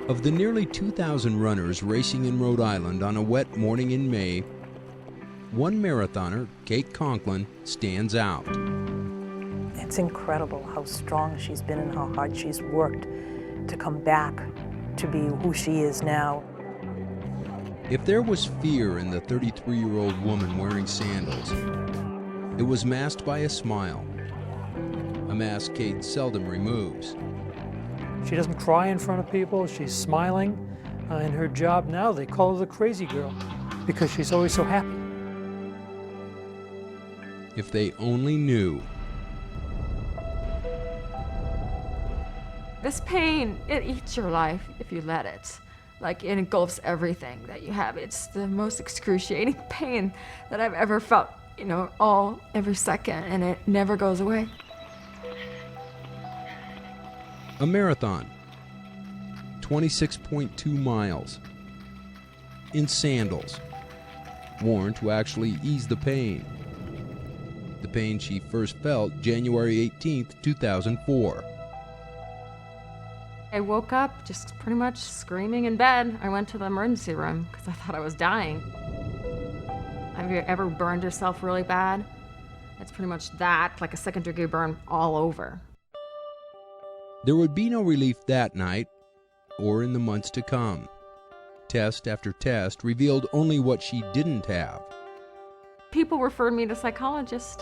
Of the nearly 2,000 runners racing in Rhode Island on a wet morning in May, one marathoner, Kate Conkllin, stands out. It's incredible how strong she's been and how hard she's worked to come back to be who she is now. If there was fear in the 33-year-old woman wearing sandals, it was masked by a smile, a mask Kate seldom removes. She doesn't cry in front of people. She's smiling. In her job now, they call her the crazy girl because she's always so happy. If they only knew. This pain, it eats your life if you let it. Like, it engulfs everything that you have. It's the most excruciating pain that I've ever felt, every second, and it never goes away. A marathon, 26.2 miles, in sandals, worn to actually ease the pain. The pain she first felt January 18th, 2004. I woke up just pretty much screaming in bed. I went to the emergency room because I thought I was dying. Have you ever burned yourself really bad? It's pretty much that, like a second-degree burn all over. There would be no relief that night or in the months to come. Test after test revealed only what she didn't have. People referred me to psychologists.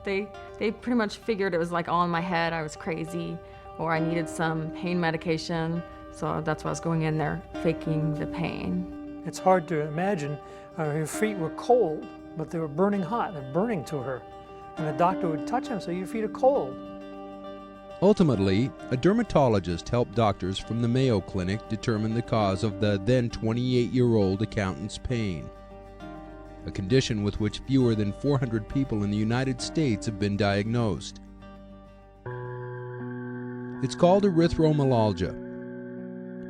They pretty much figured it was like all in my head, I was crazy, or I needed some pain medication. So that's why I was going in there, faking the pain. It's hard to imagine. Her feet were cold, but they were burning hot. They're burning to her. And the doctor would touch them, so your feet are cold. Ultimately, a dermatologist helped doctors from the Mayo Clinic determine the cause of the then 28-year-old accountant's pain, a condition with which fewer than 400 people in the United States have been diagnosed. It's called erythromelalgia,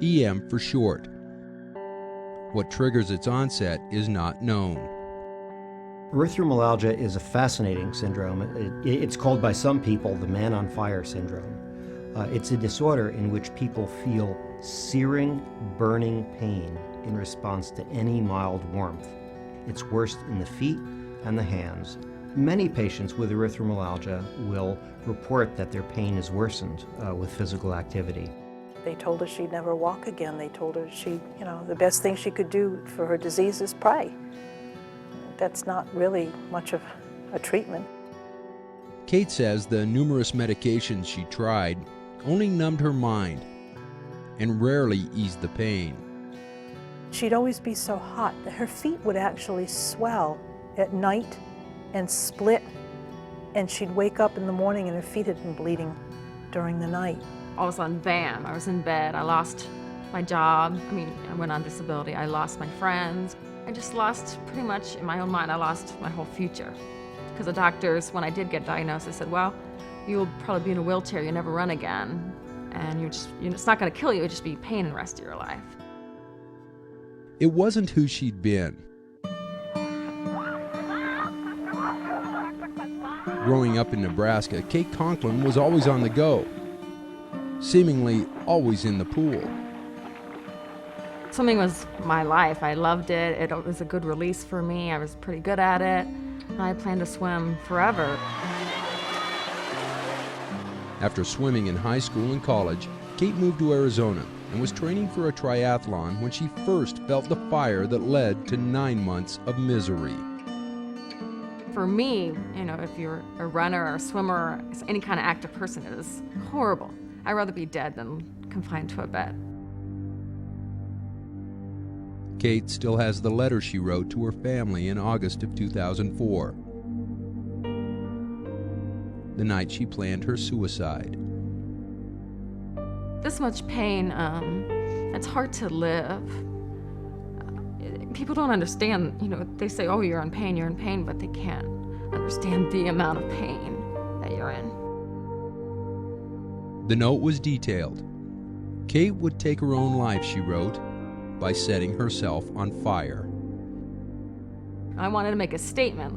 EM for short. What triggers its onset is not known. Erythromelalgia is a fascinating syndrome. It's called by some people the man on fire syndrome. It's a disorder in which people feel searing, burning pain in response to any mild warmth. It's worst in the feet and the hands. Many patients with erythromelalgia will report that their pain is worsened with physical activity. They told her she'd never walk again. They told her the best thing she could do for her disease is pray. That's not really much of a treatment. Kate says the numerous medications she tried only numbed her mind and rarely eased the pain. She'd always be so hot that her feet would actually swell at night and split, and she'd wake up in the morning and her feet had been bleeding during the night. All of a sudden, bam, I was in bed. I lost my job. I went on disability. I lost my friends. I just lost, pretty much in my own mind, I lost my whole future. Because the doctors, when I did get diagnosed, they said, well, you'll probably be in a wheelchair, you'll never run again. And it's not gonna kill you, it'll just be pain the rest of your life. It wasn't who she'd been. Growing up in Nebraska, Kate Conkllin was always on the go, seemingly always in the pool. Swimming was my life. I loved it. It was a good release for me. I was pretty good at it. I planned to swim forever. After swimming in high school and college, Kate moved to Arizona and was training for a triathlon when she first felt the fire that led to 9 months of misery. For me, if you're a runner or a swimmer, or any kind of active person, it is horrible. I'd rather be dead than confined to a bed. Kate still has the letter she wrote to her family in August of 2004, the night she planned her suicide. This much pain, it's hard to live. People don't understand, they say, oh, you're in pain, but they can't understand the amount of pain that you're in. The note was detailed. Kate would take her own life, she wrote, by setting herself on fire. I wanted to make a statement,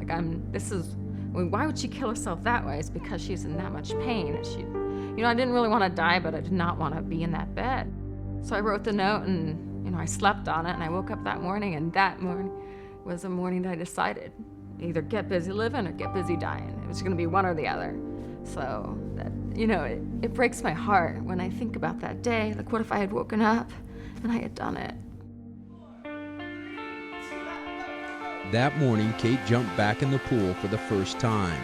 why would she kill herself that way? It's because she's in that much pain. I didn't really want to die, but I did not want to be in that bed. So I wrote the note and, I slept on it, and I woke up that morning, and that morning was a morning that I decided either get busy living or get busy dying. It was gonna be one or the other. So that, it breaks my heart when I think about that day. Like, what if I had woken up and I had done it? That morning, Kate jumped back in the pool for the first time.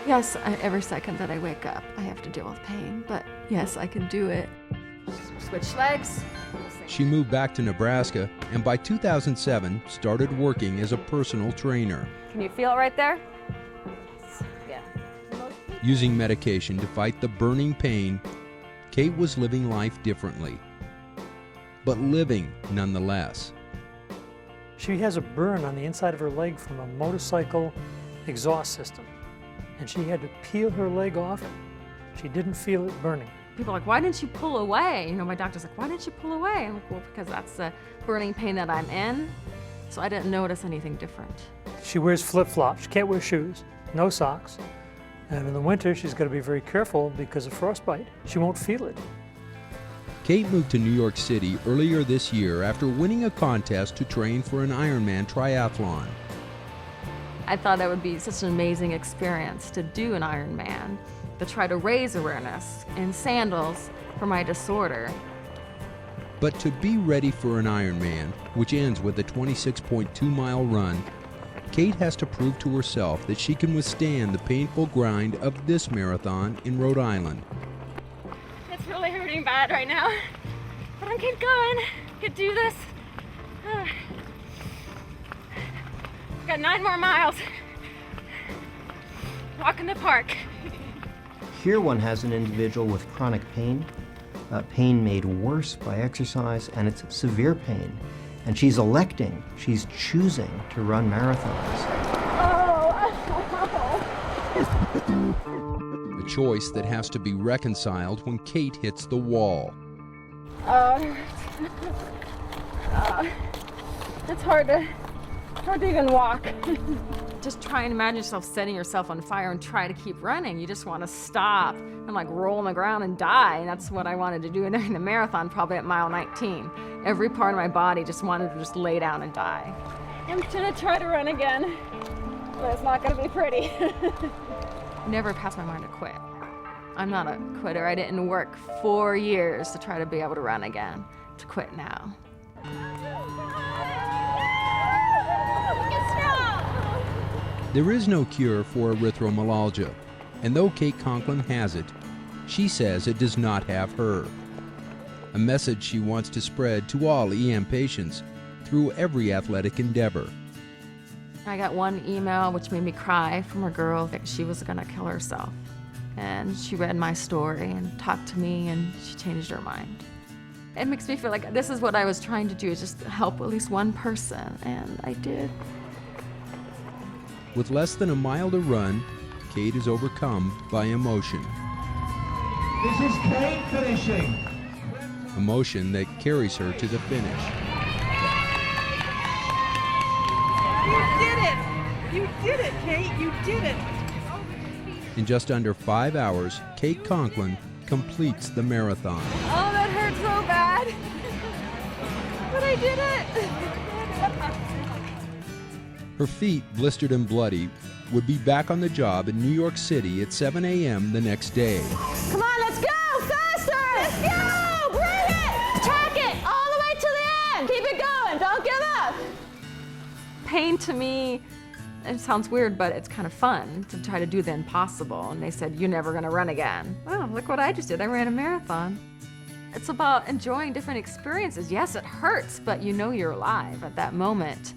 Yes, every second that I wake up, I have to deal with pain, but yes, I can do it. Switch legs. She moved back to Nebraska and by 2007 started working as a personal trainer. Can you feel it right there? Yeah. Using medication to fight the burning pain, Kate was living life differently, but living nonetheless. She has a burn on the inside of her leg from a motorcycle exhaust system, and she had to peel her leg off. She didn't feel it burning. People are like, why didn't you pull away? My doctor's like, why didn't you pull away? I'm like, well, because that's the burning pain that I'm in. So I didn't notice anything different. She wears flip-flops. She can't wear shoes, no socks. And in the winter, she's got to be very careful because of frostbite. She won't feel it. Kate moved to New York City earlier this year after winning a contest to train for an Ironman triathlon. I thought that would be such an amazing experience to do an Ironman, to try to raise awareness in sandals for my disorder. But to be ready for an Ironman, which ends with a 26.2-mile run, Kate has to prove to herself that she can withstand the painful grind of this marathon in Rhode Island. It's really hurting bad right now, but I'm keep going. I could do this. I've got 9 more miles. Walk in the park. Here one has an individual with chronic pain, pain made worse by exercise, and it's severe pain. And she's choosing to run marathons. A choice that has to be reconciled when Kate hits the wall. It's hard to even walk. Just try and imagine yourself setting yourself on fire and try to keep running. You just want to stop and roll on the ground and die. And that's what I wanted to do during the marathon, probably at mile 19. Every part of my body just wanted to just lay down and die. I'm gonna try to run again, but it's not gonna be pretty. Never passed my mind to quit. I'm not a quitter. I didn't work 4 years to try to be able to run again. To quit now. There is no cure for erythromelalgia, and though Kate Conkllin has it, she says it does not have her. A message she wants to spread to all EM patients through every athletic endeavor. I got one email which made me cry from a girl that she was gonna kill herself. And she read my story and talked to me, and she changed her mind. It makes me feel like this is what I was trying to do, is just help at least one person, and I did. With less than a mile to run, Kate is overcome by emotion. This is Kate finishing. Emotion that carries her to the finish. You did it, Kate. You did it. In just under 5 hours, Kate Conkllin completes the marathon. Oh, that hurt so bad. But I did it. Her feet, blistered and bloody, would be back on the job in New York City at 7 a.m. the next day. Come on, let's go! Faster! Let's go! Bring it! Track it! All the way to the end! Keep it going! Don't give up! Pain to me, it sounds weird, but it's kind of fun to try to do the impossible. And they said, you're never gonna run again. Well, look what I just did. I ran a marathon. It's about enjoying different experiences. Yes, it hurts, but you know you're alive at that moment.